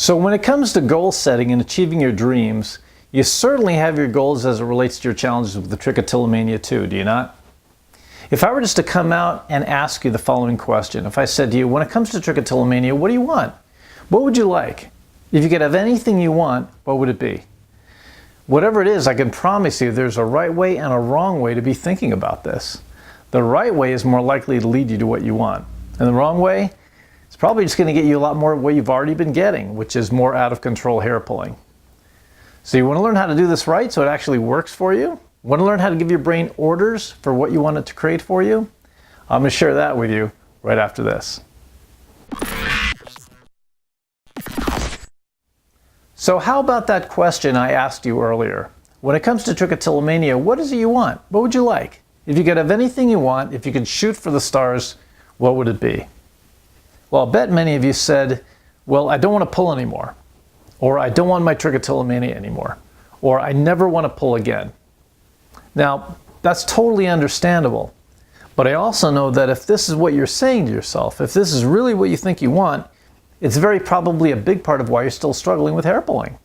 So when it comes to goal setting and achieving your dreams, you certainly have your goals as it relates to your challenges with the Trichotillomania too, do you not? If I were just to come out and ask you the following question, if I said to you, when it comes to Trichotillomania, what do you want? What would you like? If you could have anything you want, what would it be? Whatever it is, I can promise you there's a right way and a wrong way to be thinking about this. The right way is more likely to lead you to what you want. And the wrong way, it's probably just going to get you a lot more of what you've already been getting, which is more out of control hair pulling. So you want to learn how to do this right so it actually works for you? Want to learn how to give your brain orders for what you want it to create for you? I'm going to share that with you right after this. So how about that question I asked you earlier? When it comes to Trichotillomania, what is it you want? What would you like? If you could have anything you want, if you could shoot for the stars, what would it be? Well, I'll bet many of you said, well, I don't want to pull anymore. Or I don't want my Trichotillomania anymore. Or I never want to pull again. Now, that's totally understandable. But I also know that if this is what you're saying to yourself, if this is really what you think you want, it's very probably a big part of why you're still struggling with hair pulling.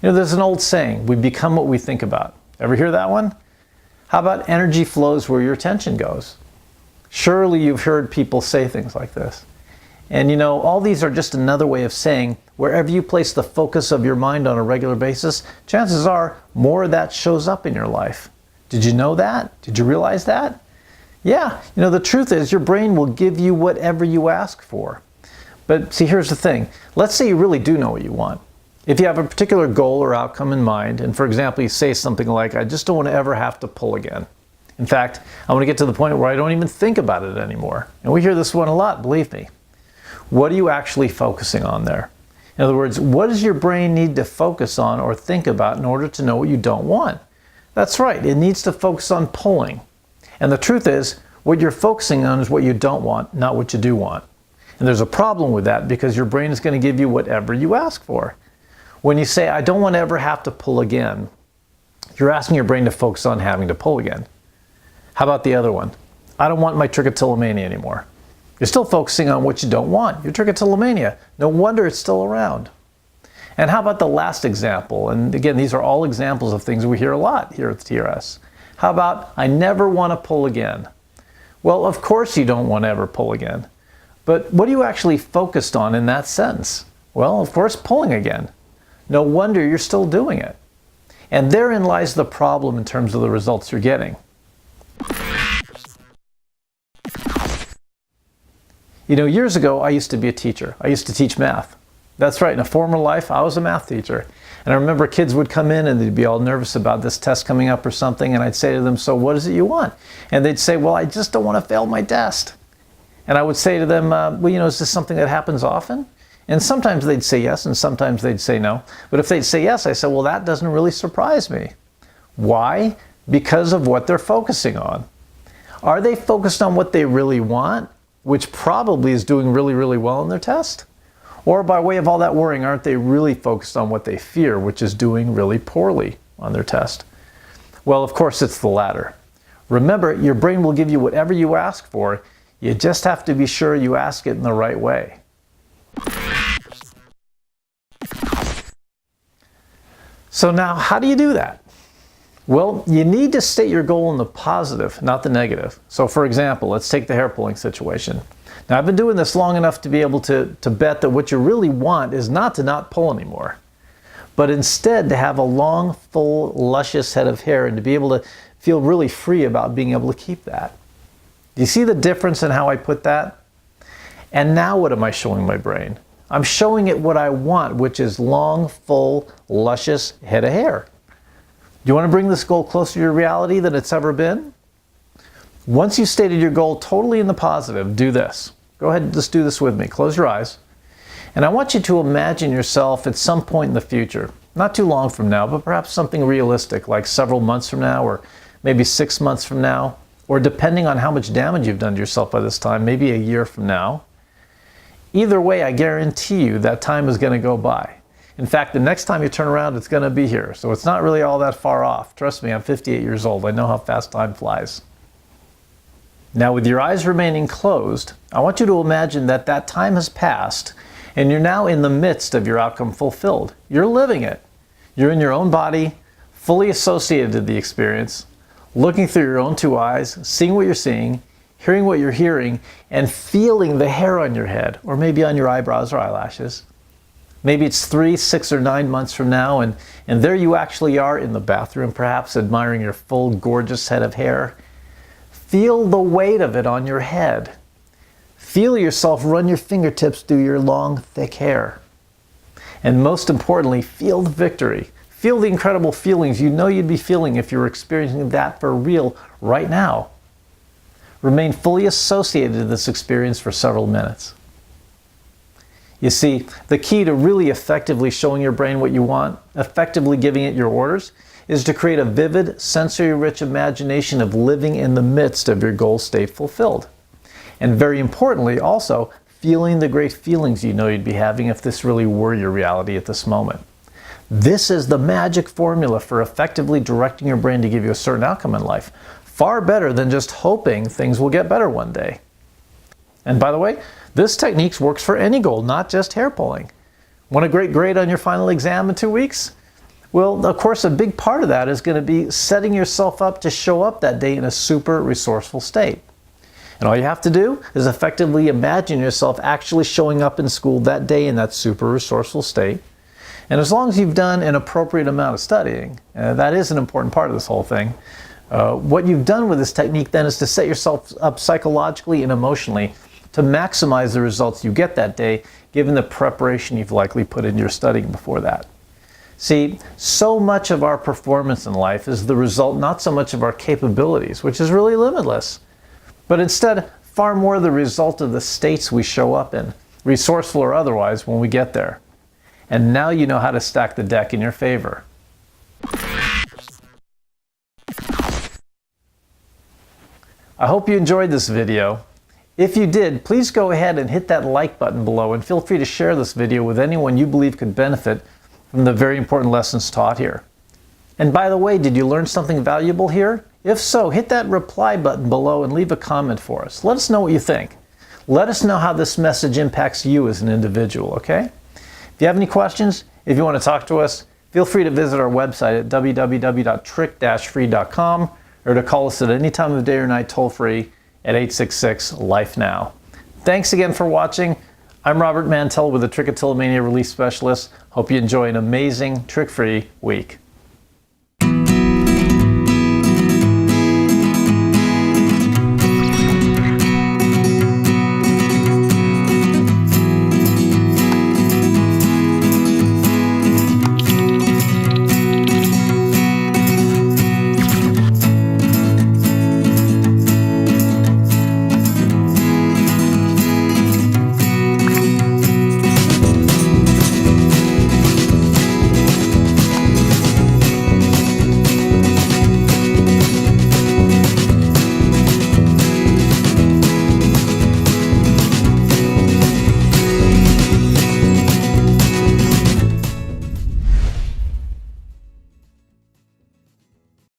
You know, there's an old saying, we become what we think about. Ever hear that one? How about energy flows where your attention goes? Surely you've heard people say things like this. And you know, all these are just another way of saying wherever you place the focus of your mind on a regular basis, chances are more of that shows up in your life. Did you know that? Did you realize that? Yeah, you know, the truth is your brain will give you whatever you ask for. But see, here's the thing. Let's say you really do know what you want. If you have a particular goal or outcome in mind, and for example, you say something like, I just don't want to ever have to pull again. In fact, I want to get to the point where I don't even think about it anymore. And we hear this one a lot, believe me. What are you actually focusing on there? In other words, what does your brain need to focus on or think about in order to know what you don't want? That's right, it needs to focus on pulling. And the truth is, what you're focusing on is what you don't want, not what you do want. And there's a problem with that because your brain is going to give you whatever you ask for. When you say, I don't want to ever have to pull again, you're asking your brain to focus on having to pull again. How about the other one? I don't want my Trichotillomania anymore. You're still focusing on what you don't want, your Trichotillomania. No wonder it's still around. And how about the last example? And again, these are all examples of things we hear a lot here at the TRS. How about, I never want to pull again? Well, of course you don't want to ever pull again. But what are you actually focused on in that sentence? Well, of course, pulling again. No wonder you're still doing it. And therein lies the problem in terms of the results you're getting. You know, years ago, I used to be a teacher. I used to teach math. That's right, in a former life, I was a math teacher. And I remember kids would come in and they'd be all nervous about this test coming up or something, and I'd say to them, so what is it you want? And they'd say, well, I just don't want to fail my test. And I would say to them, well, you know, is this something that happens often? And sometimes they'd say yes, and sometimes they'd say no. But if they'd say yes, I said, well, that doesn't really surprise me. Why? Because of what they're focusing on. Are they focused on what they really want, which probably is doing really, really well in their test? Or by way of all that worrying, aren't they really focused on what they fear, which is doing really poorly on their test? Well, of course, it's the latter. Remember, your brain will give you whatever you ask for. You just have to be sure you ask it in the right way. So now, how do you do that? Well, you need to state your goal in the positive, not the negative. So for example, let's take the hair pulling situation. Now, I've been doing this long enough to be able to bet that what you really want is not to not pull anymore, but instead to have a long, full, luscious head of hair and to be able to feel really free about being able to keep that. Do you see the difference in how I put that? And now what am I showing my brain? I'm showing it what I want, which is long, full, luscious head of hair. Do you want to bring this goal closer to your reality than it's ever been? Once you've stated your goal totally in the positive, do this. Go ahead and just do this with me. Close your eyes. And I want you to imagine yourself at some point in the future, not too long from now, but perhaps something realistic, like several months from now, or maybe 6 months from now, or depending on how much damage you've done to yourself by this time, maybe a year from now. Either way, I guarantee you that time is going to go by. In fact, the next time you turn around, it's going to be here. So it's not really all that far off. Trust me, I'm 58 years old. I know how fast time flies. Now, with your eyes remaining closed, I want you to imagine that that time has passed And you're now in the midst of your outcome fulfilled. You're living it. You're in your own body, fully associated to the experience, looking through your own two eyes, seeing what you're seeing, hearing what you're hearing, and feeling the hair on your head, or maybe on your eyebrows or eyelashes. Maybe it's 3, 6, or 9 months from now, and there you actually are in the bathroom, perhaps admiring your full, gorgeous head of hair. Feel the weight of it on your head. Feel yourself run your fingertips through your long, thick hair. And most importantly, feel the victory. Feel the incredible feelings you know you'd be feeling if you were experiencing that for real right now. Remain fully associated to this experience for several minutes. You see, the key to really effectively showing your brain what you want, effectively giving it your orders, is to create a vivid, sensory-rich imagination of living in the midst of your goal state fulfilled. And very importantly, also, feeling the great feelings you know you'd be having if this really were your reality at this moment. This is the magic formula for effectively directing your brain to give you a certain outcome in life. Far better than just hoping things will get better one day. And by the way, this technique works for any goal, not just hair pulling. Want a great grade on your final exam in 2 weeks? Well, of course, a big part of that is going to be setting yourself up to show up that day in a super resourceful state. And all you have to do is effectively imagine yourself actually showing up in school that day in that super resourceful state. And as long as you've done an appropriate amount of studying, that is an important part of this whole thing, what you've done with this technique then is to set yourself up psychologically and emotionally to maximize the results you get that day, given the preparation you've likely put into your studying before that. See, so much of our performance in life is the result not so much of our capabilities, which is really limitless, but instead far more the result of the states we show up in, resourceful or otherwise, when we get there. And now you know how to stack the deck in your favor. I hope you enjoyed this video. If you did, please go ahead and hit that like button below, and feel free to share this video with anyone you believe could benefit from the very important lessons taught here. And by the way, did you learn something valuable here? If so, hit that reply button below and leave a comment for us. Let us know what you think. Let us know how this message impacts you as an individual, okay? If you have any questions, if you want to talk to us, feel free to visit our website at www.TRICH-FREE.com or to call us at any time of the day or night toll-free at 866-LIFE-NOW. Thanks again for watching. I'm Robert Mantell with the Trichotillomania Relief Specialist. Hope you enjoy an amazing trick-free week.